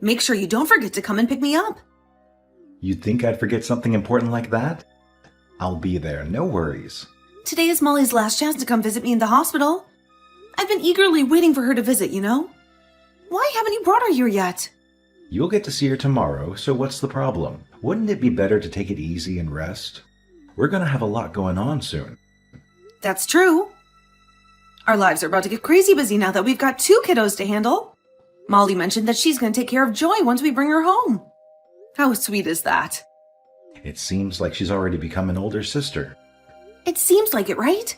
Make sure you don't forget to come and pick me up. You'd think I'd forget something important like that? I'll be there, no worries. Today is Molly's last chance to come visit me in the hospital. I've been eagerly waiting for her to visit, you know? Why haven't you brought her here yet? You'll get to see her tomorrow, so what's the problem? Wouldn't it be better to take it easy and rest? We're gonna have a lot going on soon. That's true. Our lives are about to get crazy busy now that we've got 2 kiddos to handle. Molly mentioned that she's going to take care of Joy once we bring her home. How sweet is that? It seems like she's already become an older sister. It seems like it, right?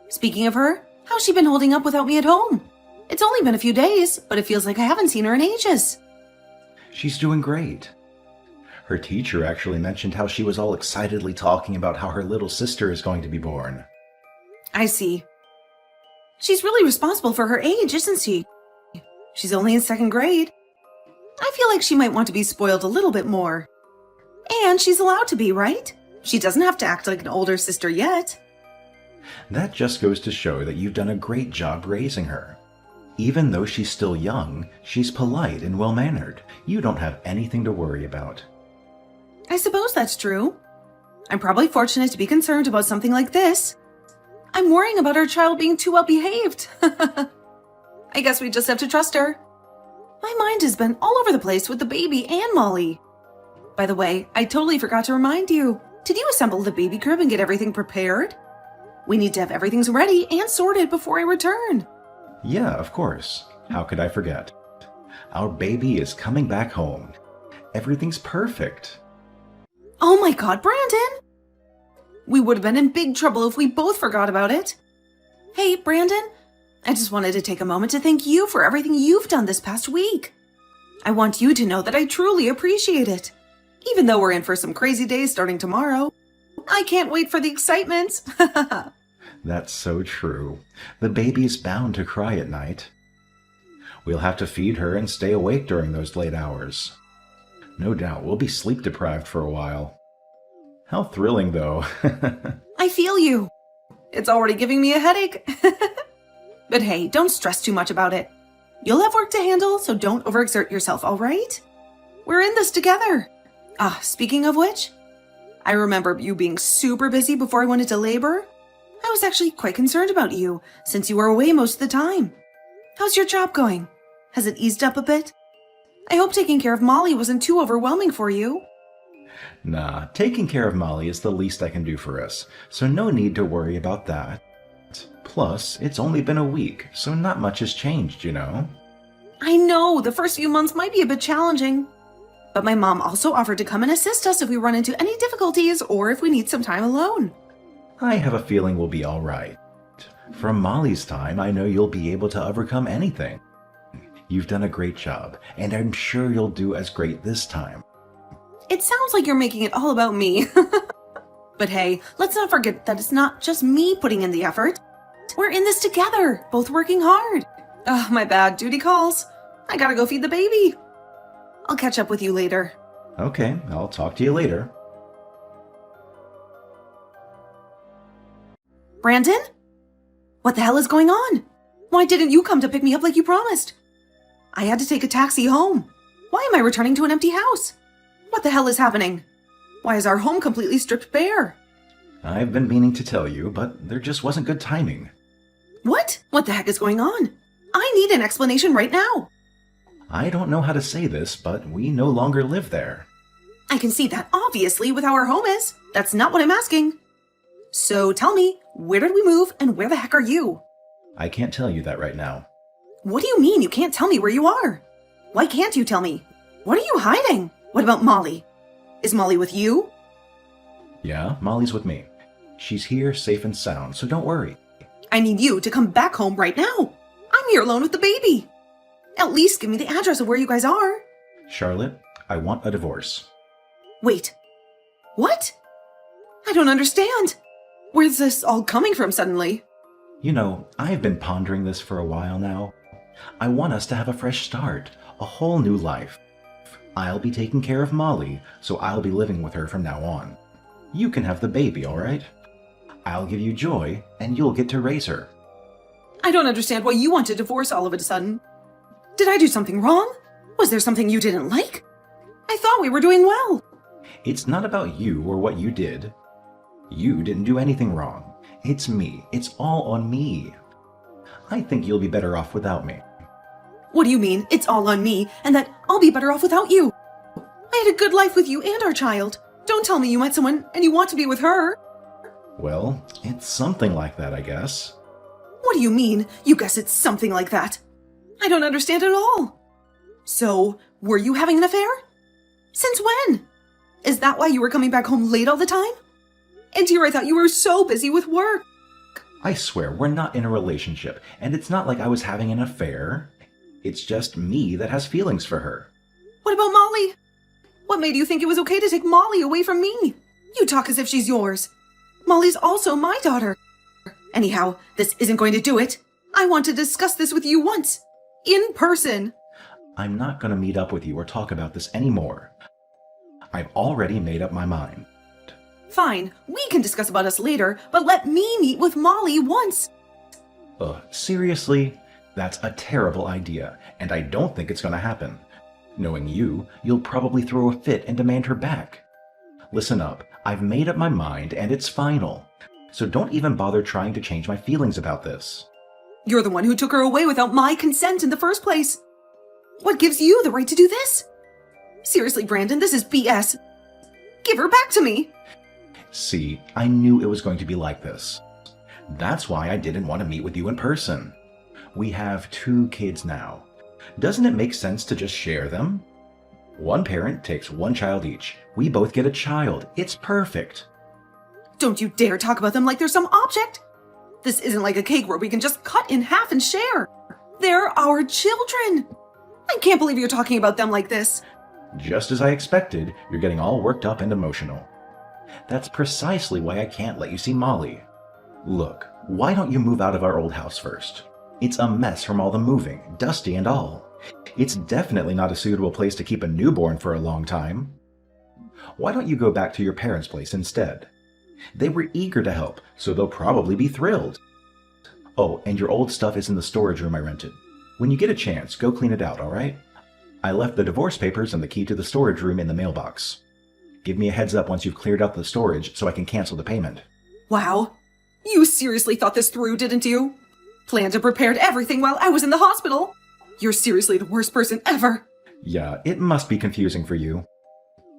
Speaking of her, how's she been holding up without me at home? It's only been a few days, but it feels like I haven't seen her in ages. She's doing great. Her teacher actually mentioned how she was all excitedly talking about how her little sister is going to be born. I see. She's really responsible for her age, isn't she? She's only in 2nd grade. I feel like she might want to be spoiled a little bit more. And she's allowed to be, right? She doesn't have to act like an older sister yet. That just goes to show that you've done a great job raising her. Even though she's still young, she's polite and well-mannered. You don't have anything to worry about. I suppose that's true. I'm probably fortunate to be concerned about something like this. I'm worrying about our child being too well-behaved. I guess we just have to trust her. My mind has been all over the place with the baby and Molly. By the way, I totally forgot to remind you. Did you assemble the baby crib and get everything prepared? We need to have everything ready and sorted before I return. Yeah, of course. How could I forget? Our baby is coming back home. Everything's perfect. Oh my God, Brandon! We would have been in big trouble if we both forgot about it. Hey, Brandon, I just wanted to take a moment to thank you for everything you've done this past week. I want you to know that I truly appreciate it. Even though we're in for some crazy days starting tomorrow, I can't wait for the excitement. That's so true. The baby's bound to cry at night. We'll have to feed her and stay awake during those late hours. No doubt we'll be sleep deprived for a while. How thrilling, though. I feel you. It's already giving me a headache. But hey, don't stress too much about it. You'll have work to handle, so don't overexert yourself, all right? We're in this together. Speaking of which, I remember you being super busy before I went into labor. I was actually quite concerned about you, since you were away most of the time. How's your job going? Has it eased up a bit? I hope taking care of Molly wasn't too overwhelming for you. Nah, taking care of Molly is the least I can do for us, so no need to worry about that. Plus, it's only been a week, so not much has changed, you know? I know, the first few months might be a bit challenging. But my mom also offered to come and assist us if we run into any difficulties or if we need some time alone. I have a feeling we'll be alright. From Molly's time, I know you'll be able to overcome anything. You've done a great job, and I'm sure you'll do as great this time. It sounds like you're making it all about me. But hey, let's not forget that it's not just me putting in the effort. We're in this together, both working hard. Oh, my bad, duty calls. I gotta go feed the baby. I'll catch up with you later. Okay, I'll talk to you later. Brandon? What the hell is going on? Why didn't you come to pick me up like you promised? I had to take a taxi home. Why am I returning to an empty house? What the hell is happening? Why is our home completely stripped bare? I've been meaning to tell you, but there just wasn't good timing. What? What the heck is going on? I need an explanation right now. I don't know how to say this, but we no longer live there. I can see that obviously with how our home is. That's not what I'm asking. So tell me, where did we move and where the heck are you? I can't tell you that right now. What do you mean you can't tell me where you are? Why can't you tell me? What are you hiding? What about Molly? Is Molly with you? Yeah, Molly's with me. She's here safe and sound, so don't worry. I need you to come back home right now. I'm here alone with the baby. At least give me the address of where you guys are. Charlotte, I want a divorce. Wait. What? I don't understand. Where's this all coming from suddenly? You know, I've been pondering this for a while now. I want us to have a fresh start, a whole new life. I'll be taking care of Molly, so I'll be living with her from now on. You can have the baby, all right? I'll give you Joy, and you'll get to raise her. I don't understand why you want a divorce all of a sudden. Did I do something wrong? Was there something you didn't like? I thought we were doing well. It's not about you or what you did. You didn't do anything wrong. It's me. It's all on me. I think you'll be better off without me. What do you mean, it's all on me, and that I'll be better off without you? I had a good life with you and our child. Don't tell me you met someone and you want to be with her. Well, it's something like that, I guess. What do you mean, you guess it's something like that? I don't understand at all. So, were you having an affair? Since when? Is that why you were coming back home late all the time? And here I thought you were so busy with work. I swear, we're not in a relationship, and it's not like I was having an affair. It's just me that has feelings for her. What about Molly? What made you think it was okay to take Molly away from me? You talk as if she's yours. Molly's also my daughter. Anyhow, this isn't going to do it. I want to discuss this with you once. In person. I'm not going to meet up with you or talk about this anymore. I've already made up my mind. Fine, we can discuss about us later, but let me meet with Molly once. Seriously? That's a terrible idea, and I don't think it's going to happen. Knowing you, you'll probably throw a fit and demand her back. Listen up, I've made up my mind and it's final. So don't even bother trying to change my feelings about this. You're the one who took her away without my consent in the first place. What gives you the right to do this? Seriously, Brandon, this is BS. Give her back to me. See, I knew it was going to be like this. That's why I didn't want to meet with you in person. We have 2 kids now. Doesn't it make sense to just share them? One parent takes 1 child each. We both get a child. It's perfect. Don't you dare talk about them like they're some object. This isn't like a cake where we can just cut in half and share. They're our children. I can't believe you're talking about them like this. Just as I expected, you're getting all worked up and emotional. That's precisely why I can't let you see Molly. Look, why don't you move out of our old house first? It's a mess from all the moving, dusty and all. It's definitely not a suitable place to keep a newborn for a long time. Why don't you go back to your parents' place instead? They were eager to help, so they'll probably be thrilled. Oh, and your old stuff is in the storage room I rented. When you get a chance, go clean it out, alright? I left the divorce papers and the key to the storage room in the mailbox. Give me a heads up once you've cleared out the storage so I can cancel the payment. Wow. You seriously thought this through, didn't you? Planned and prepared everything while I was in the hospital. You're seriously the worst person ever. Yeah, it must be confusing for you.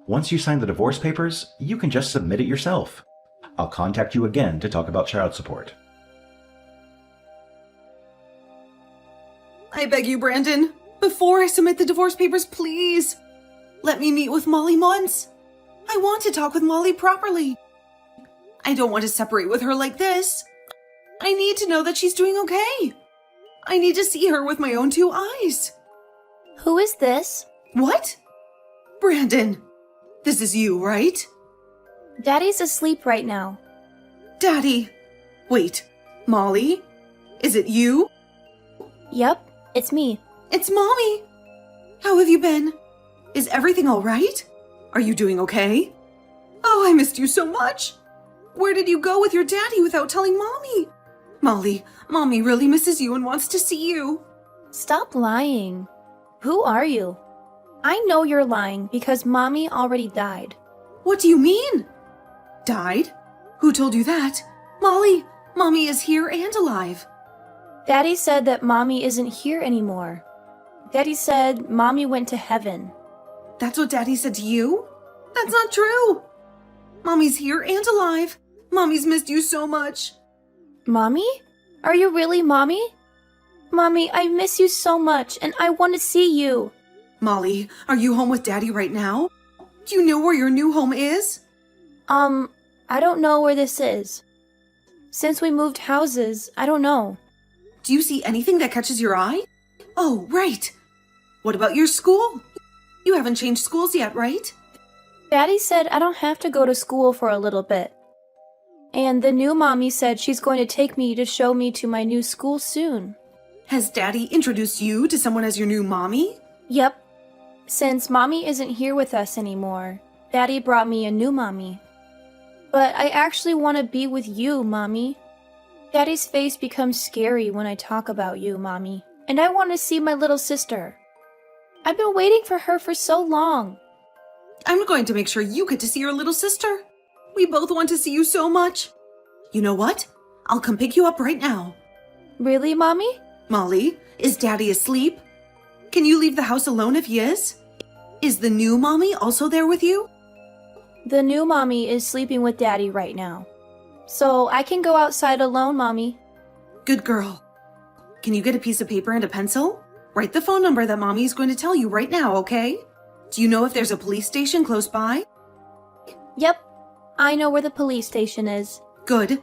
Once you sign the divorce papers, you can just submit it yourself. I'll contact you again to talk about child support. I beg you, Brandon, before I submit the divorce papers, please, let me meet with Molly once. I want to talk with Molly properly. I don't want to separate with her like this. I need to know that she's doing okay. I need to see her with my own 2 eyes. Who is this? What? Brandon, this is you, right? Daddy's asleep right now. Daddy. Wait, Molly? Is it you? Yep, it's me. It's Mommy. How have you been? Is everything all right? Are you doing okay? Oh, I missed you so much. Where did you go with your daddy without telling Mommy? Molly, Mommy really misses you and wants to see you. Stop lying. Who are you? I know you're lying because Mommy already died. What do you mean? Died? Who told you that? Molly, Mommy is here and alive. Daddy said that Mommy isn't here anymore. Daddy said Mommy went to heaven. That's what Daddy said to you? That's not true. Mommy's here and alive. Mommy's missed you so much. Mommy? Are you really Mommy? Mommy, I miss you so much and I want to see you. Molly, are you home with Daddy right now? Do you know where your new home is? I don't know where this is. Since we moved houses, I don't know. Do you see anything that catches your eye? Oh, right. What about your school? You haven't changed schools yet, right? Daddy said I don't have to go to school for a little bit. And the new Mommy said she's going to take me to show me to my new school soon. Has Daddy introduced you to someone as your new Mommy? Yep. Since Mommy isn't here with us anymore, Daddy brought me a new Mommy. But I actually want to be with you, Mommy. Daddy's face becomes scary when I talk about you, Mommy. And I want to see my little sister. I've been waiting for her for so long. I'm going to make sure you get to see your little sister. We both want to see you so much. You know what? I'll come pick you up right now. Really, Mommy? Molly, is Daddy asleep? Can you leave the house alone if he is? Is the new Mommy also there with you? The new Mommy is sleeping with Daddy right now. So I can go outside alone, Mommy. Good girl. Can you get a piece of paper and a pencil? Write the phone number that Mommy is going to tell you right now, okay? Do you know if there's a police station close by? Yep, I know where the police station is. Good.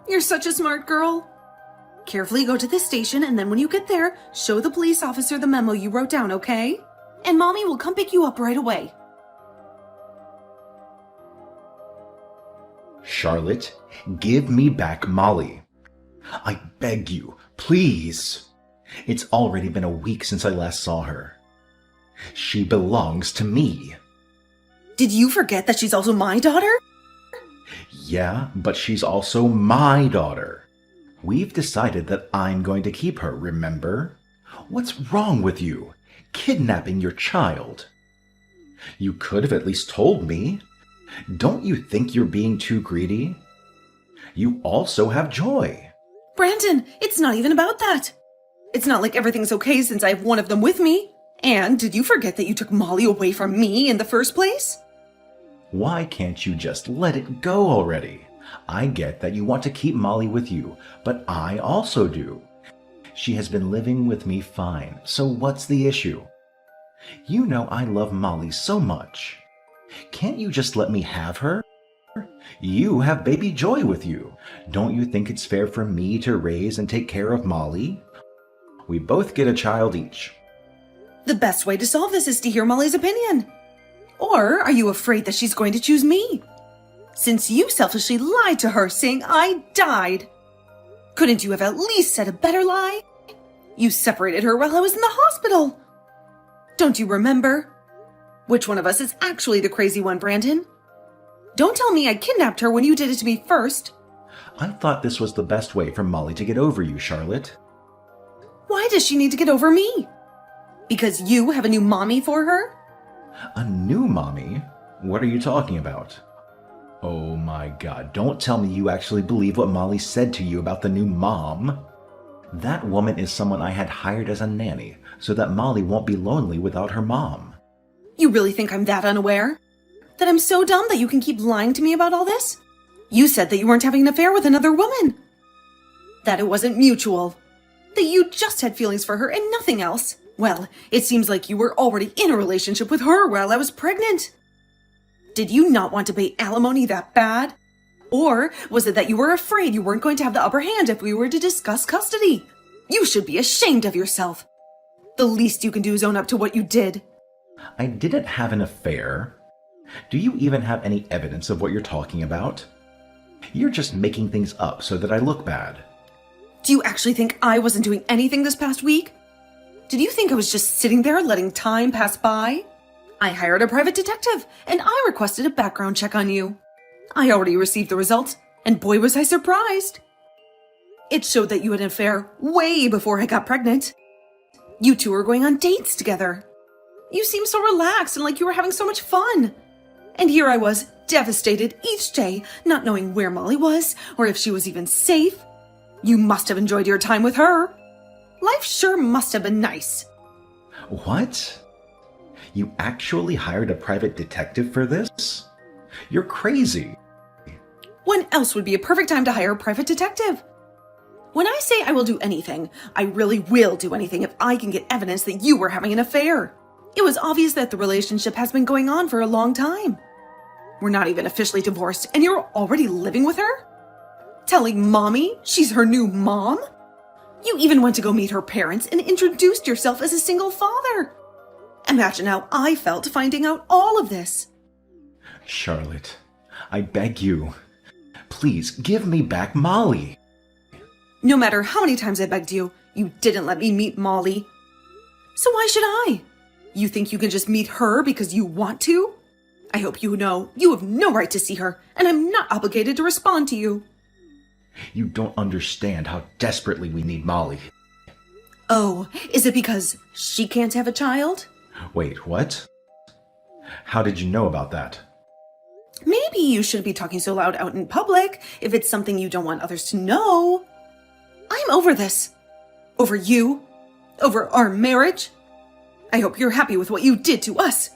You're such a smart girl. Carefully go to the station, and then when you get there, show the police officer the memo you wrote down, okay? And Mommy will come pick you up right away. Charlotte, give me back Molly. I beg you, please. It's already been a week since I last saw her. She belongs to me. Did you forget that she's also my daughter? Yeah, but she's also my daughter. We've decided that I'm going to keep her, remember? What's wrong with you? Kidnapping your child. You could have at least told me. Don't you think you're being too greedy? You also have Joy. Brandon, it's not even about that. It's not like everything's okay since I have one of them with me. And did you forget that you took Molly away from me in the first place? Why can't you just let it go already? I get that you want to keep Molly with you, but I also do. She has been living with me fine, so what's the issue? You know I love Molly so much. Can't you just let me have her? You have baby Joy with you. Don't you think it's fair for me to raise and take care of Molly? We both get a child each. The best way to solve this is to hear Molly's opinion. Or are you afraid that she's going to choose me? Since you selfishly lied to her saying I died. Couldn't you have at least said a better lie? You separated her while I was in the hospital. Don't you remember? Which one of us is actually the crazy one, Brandon? Don't tell me I kidnapped her when you did it to me first. I thought this was the best way for Molly to get over you, Charlotte. Why does she need to get over me? Because you have a new mommy for her? A new mommy? What are you talking about? Oh my god, don't tell me you actually believe what Molly said to you about the new mom. That woman is someone I had hired as a nanny, so that Molly won't be lonely without her mom. You really think I'm that unaware? That I'm so dumb that you can keep lying to me about all this? You said that you weren't having an affair with another woman. That it wasn't mutual. That you just had feelings for her and nothing else. Well, it seems like you were already in a relationship with her while I was pregnant. Did you not want to pay alimony that bad? Or was it that you were afraid you weren't going to have the upper hand if we were to discuss custody? You should be ashamed of yourself. The least you can do is own up to what you did. I didn't have an affair. Do you even have any evidence of what you're talking about? You're just making things up so that I look bad. Do you actually think I wasn't doing anything this past week? Did you think I was just sitting there letting time pass by? I hired a private detective, and I requested a background check on you. I already received the results, and boy was I surprised. It showed that you had an affair way before I got pregnant. You two were going on dates together. You seemed so relaxed and like you were having so much fun. And here I was, devastated each day, not knowing where Molly was, or if she was even safe. You must have enjoyed your time with her. Life sure must have been nice. What? You actually hired a private detective for this? You're crazy. When else would be a perfect time to hire a private detective? When I say I will do anything, I really will do anything if I can get evidence that you were having an affair. It was obvious that the relationship has been going on for a long time. We're not even officially divorced, and you're already living with her? Telling Mommy she's her new mom? You even went to go meet her parents and introduced yourself as a single father. Imagine how I felt finding out all of this. Charlotte, I beg you, please give me back Molly. No matter how many times I begged you, you didn't let me meet Molly. So why should I? You think you can just meet her because you want to? I hope you know you have no right to see her, and I'm not obligated to respond to you. You don't understand how desperately we need Molly. Oh, is it because she can't have a child? Wait, what? How did you know about that? Maybe you shouldn't be talking so loud out in public if it's something you don't want others to know. I'm over this. Over you. Over our marriage. I hope you're happy with what you did to us.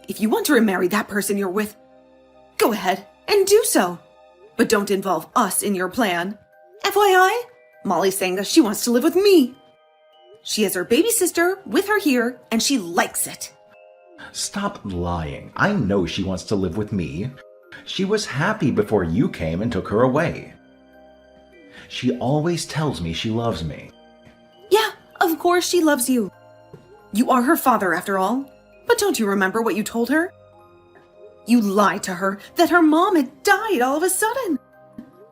If you want to remarry that person you're with, go ahead and do so. But don't involve us in your plan. FYI, Molly's saying that she wants to live with me. She has her baby sister with her here, and she likes it. Stop lying. I know she wants to live with me. She was happy before you came and took her away. She always tells me she loves me. Yeah, of course she loves you. You are her father after all. But don't you remember what you told her? You lied to her that her mom had died all of a sudden.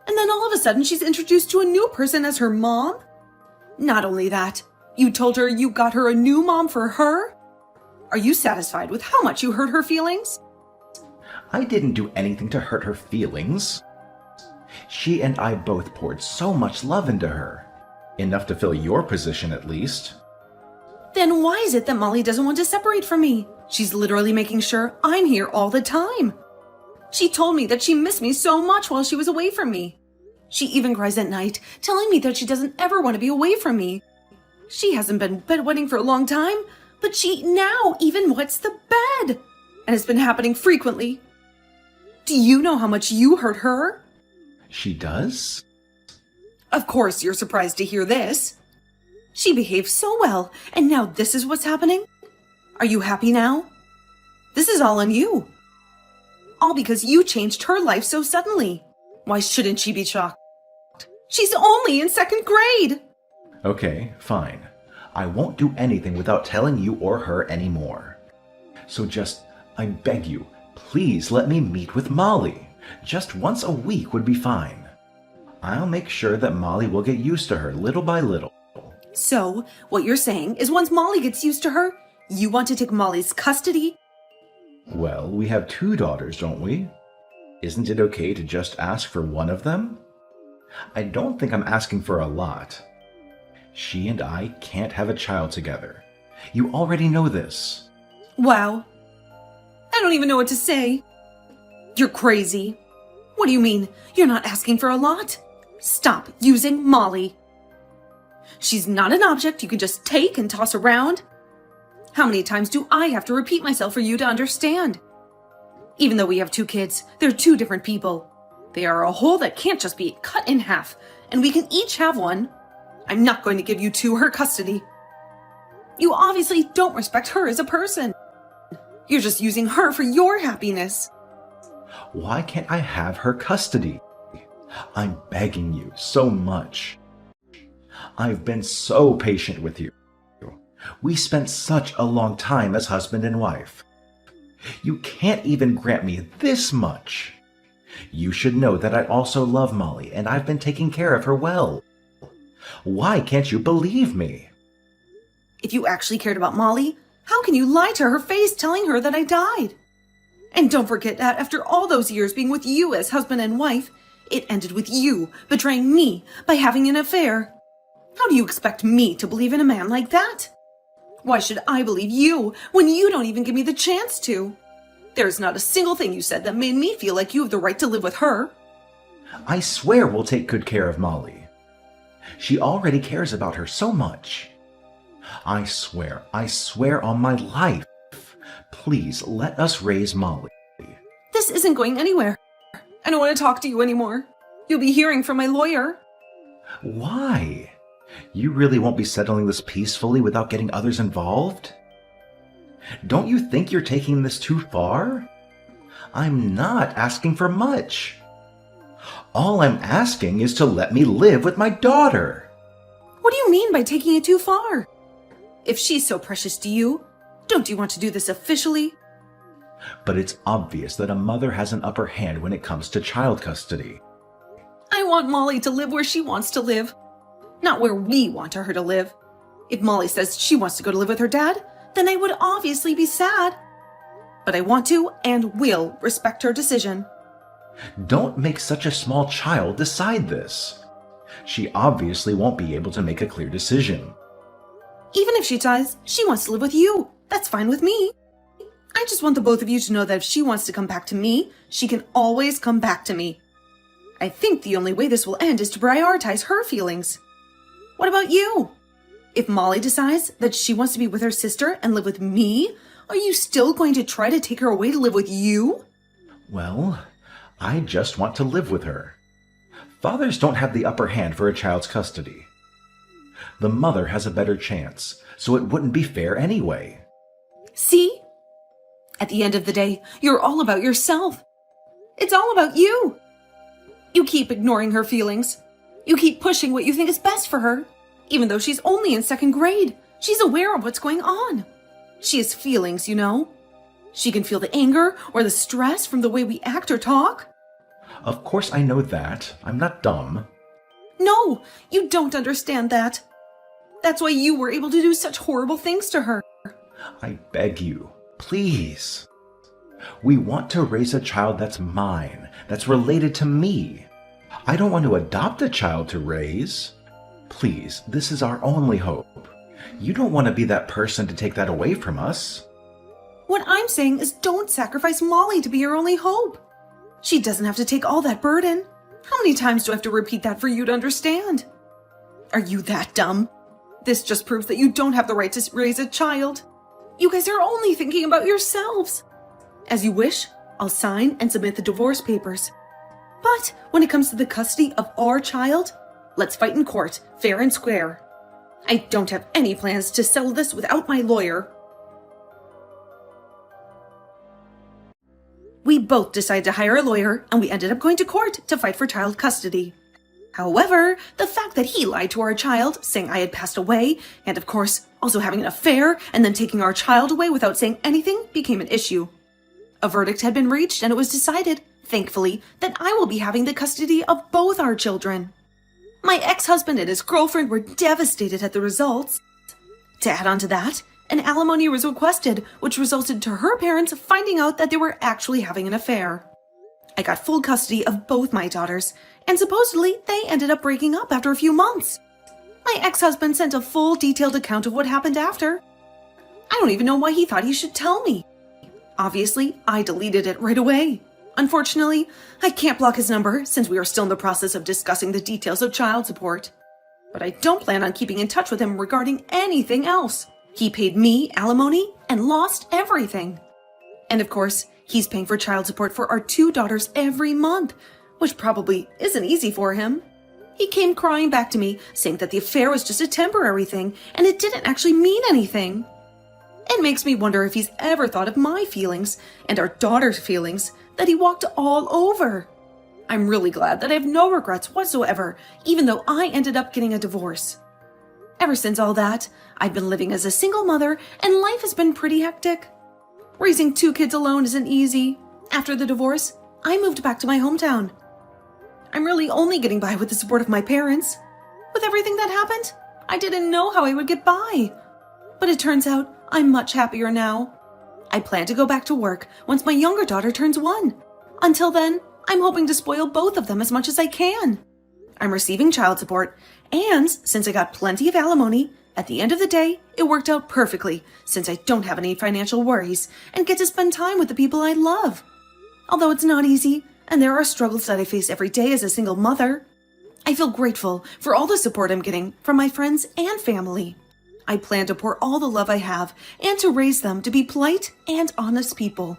And then all of a sudden she's introduced to a new person as her mom? Not only that, you told her you got her a new mom for her? Are you satisfied with how much you hurt her feelings? I didn't do anything to hurt her feelings. She and I both poured so much love into her. Enough to fill your position at least. Then why is it that Molly doesn't want to separate from me? She's literally making sure I'm here all the time. She told me that she missed me so much while she was away from me. She even cries at night, telling me that she doesn't ever want to be away from me. She hasn't been bedwetting for a long time, but she now even wets the bed. And it's been happening frequently. Do you know how much you hurt her? She does? Of course you're surprised to hear this. She behaved so well, and now this is what's happening? Are you happy now? This is all on you. All because you changed her life so suddenly. Why shouldn't she be shocked? She's only in second grade. Okay, fine. I won't do anything without telling you or her anymore. So just, I beg you, please let me meet with Molly. Just once a week would be fine. I'll make sure that Molly will get used to her little by little. So, what you're saying is once Molly gets used to her, you want to take Molly's custody? Well, we have 2 daughters, don't we? Isn't it okay to just ask for one of them? I don't think I'm asking for a lot. She and I can't have a child together. You already know this. Wow. I don't even know what to say. You're crazy. What do you mean? You're not asking for a lot? Stop using Molly. She's not an object you can just take and toss around. How many times do I have to repeat myself for you to understand? Even though we have 2 kids, they're 2 different people. They are a whole that can't just be cut in half, and we can each have one. I'm not going to give you 2 her custody. You obviously don't respect her as a person. You're just using her for your happiness. Why can't I have her custody? I'm begging you so much. I've been so patient with you. We spent such a long time as husband and wife. You can't even grant me this much. You should know that I also love Molly, and I've been taking care of her well. Why can't you believe me? If you actually cared about Molly, how can you lie to her face telling her that I died? And don't forget that after all those years being with you as husband and wife, it ended with you betraying me by having an affair. How do you expect me to believe in a man like that? Why should I believe you when you don't even give me the chance to? There's not a single thing you said that made me feel like you have the right to live with her. I swear we'll take good care of Molly. She already cares about her so much. I swear on my life. Please let us raise Molly. This isn't going anywhere. I don't want to talk to you anymore. You'll be hearing from my lawyer. Why? You really won't be settling this peacefully without getting others involved? Don't you think you're taking this too far? I'm not asking for much. All I'm asking is to let me live with my daughter. What do you mean by taking it too far? If she's so precious to you, don't you want to do this officially? But it's obvious that a mother has an upper hand when it comes to child custody. I want Molly to live where she wants to live, not where we want her to live. If Molly says she wants to go to live with her dad, then I would obviously be sad. But I want to and will respect her decision. Don't make such a small child decide this. She obviously won't be able to make a clear decision. Even if she decides she wants to live with you, that's fine with me. I just want the both of you to know that if she wants to come back to me, she can always come back to me. I think the only way this will end is to prioritize her feelings. What about you? If Molly decides that she wants to be with her sister and live with me, are you still going to try to take her away to live with you? Well, I just want to live with her. Fathers don't have the upper hand for a child's custody. The mother has a better chance, so it wouldn't be fair anyway. See? At the end of the day, you're all about yourself. It's all about you. You keep ignoring her feelings. You keep pushing what you think is best for her. Even though she's only in 2nd grade, she's aware of what's going on. She has feelings, you know. She can feel the anger or the stress from the way we act or talk. Of course I know that. I'm not dumb. No, you don't understand that. That's why you were able to do such horrible things to her. I beg you, please. We want to raise a child that's mine, that's related to me. I don't want to adopt a child to raise. Please, this is our only hope. You don't want to be that person to take that away from us. What I'm saying is don't sacrifice Molly to be your only hope. She doesn't have to take all that burden. How many times do I have to repeat that for you to understand? Are you that dumb? This just proves that you don't have the right to raise a child. You guys are only thinking about yourselves. As you wish, I'll sign and submit the divorce papers. But when it comes to the custody of our child, let's fight in court, fair and square. I don't have any plans to settle this without my lawyer. We both decided to hire a lawyer, and we ended up going to court to fight for child custody. However, the fact that he lied to our child, saying I had passed away, and of course, also having an affair, and then taking our child away without saying anything, became an issue. A verdict had been reached, and it was decided, thankfully, that I will be having the custody of both our children. My ex-husband and his girlfriend were devastated at the results. To add on to that, an alimony was requested, which resulted to her parents finding out that they were actually having an affair. I got full custody of both my daughters, and supposedly they ended up breaking up after a few months. My ex-husband sent a full detailed account of what happened after. I don't even know why he thought he should tell me. Obviously, I deleted it right away. Unfortunately, I can't block his number since we are still in the process of discussing the details of child support. But I don't plan on keeping in touch with him regarding anything else. He paid me alimony and lost everything. And of course, he's paying for child support for our 2 daughters every month, which probably isn't easy for him. He came crying back to me, saying that the affair was just a temporary thing and it didn't actually mean anything. It makes me wonder if he's ever thought of my feelings and our daughter's feelings that he walked all over. I'm really glad that I have no regrets whatsoever, even though I ended up getting a divorce. Ever since all that, I've been living as a single mother and life has been pretty hectic. Raising 2 kids alone isn't easy. After the divorce, I moved back to my hometown. I'm really only getting by with the support of my parents. With everything that happened, I didn't know how I would get by. But it turns out I'm much happier now. I plan to go back to work once my younger daughter turns 1. Until then, I'm hoping to spoil both of them as much as I can. I'm receiving child support, and since I got plenty of alimony, at the end of the day, it worked out perfectly since I don't have any financial worries and get to spend time with the people I love. Although it's not easy, and there are struggles that I face every day as a single mother, I feel grateful for all the support I'm getting from my friends and family. I plan to pour all the love I have and to raise them to be polite and honest people.